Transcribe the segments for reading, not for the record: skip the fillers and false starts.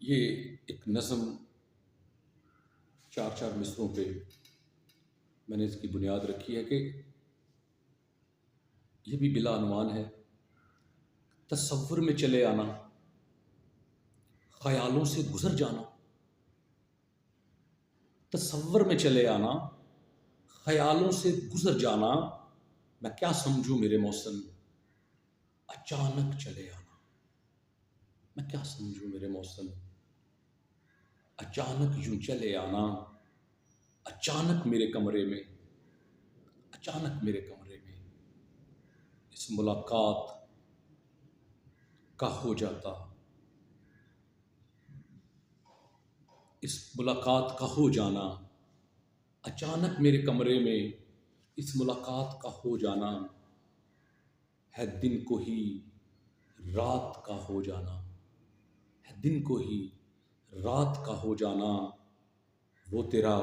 ये एक नज़म चार चार मिसरों पे मैंने इसकी बुनियाद रखी है कि ये भी बिला अनुमान है। तसव्वुर में चले आना, ख्यालों से गुजर जाना। तसव्वुर में चले आना, ख्यालों से गुजर जाना। मैं क्या समझूं मेरे मौसम, अचानक चले आना। मैं क्या समझूं मेरे मौसम, अचानक यूं चले आना। अचानक मेरे कमरे में, अचानक मेरे कमरे में इस मुलाकात का हो जाता, इस मुलाकात का हो जाना। अचानक मेरे कमरे में इस मुलाकात का हो जाना है दिन को ही रात का हो जाना। है दिन को ही रात का हो जाना। वो तेरा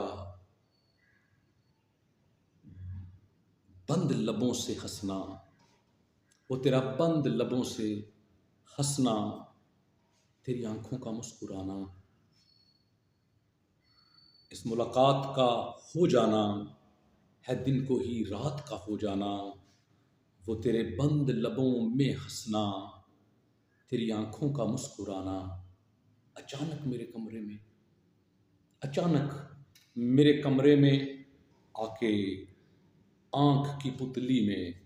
बंद लबों से हंसना, वो तेरा बंद लबों से हंसना, तेरी आंखों का मुस्कुराना। इस मुलाकात का हो जाना है दिन को ही रात का हो जाना। वो तेरे बंद लबों में हंसना, तेरी आंखों का मुस्कुराना। अचानक मेरे कमरे में, अचानक मेरे कमरे में आके आंख की पुतली में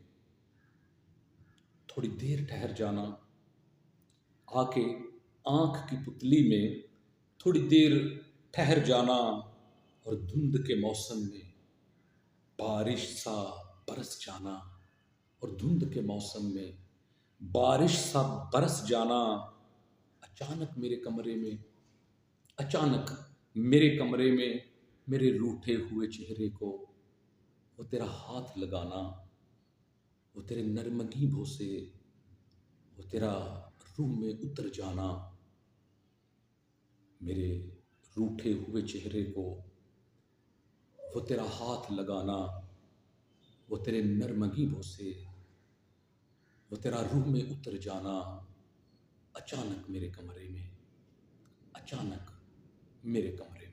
थोड़ी देर ठहर जाना। आके आंख की पुतली में थोड़ी देर ठहर जाना और धुंध के मौसम में बारिश सा बरस जाना। और धुंध के मौसम में बारिश सा बरस जाना। अचानक मेरे कमरे में, अचानक मेरे कमरे में मेरे रूठे हुए चेहरे को वो तेरा हाथ लगाना। वो तेरे नरमगीबों से वो तेरा रूह में उतर जाना। मेरे रूठे हुए चेहरे को वो तेरा हाथ लगाना। वो तेरे नरमगीबों से वो तेरा रूह में उतर जाना। अचानक मेरे कमरे में, अचानक मेरे कमरे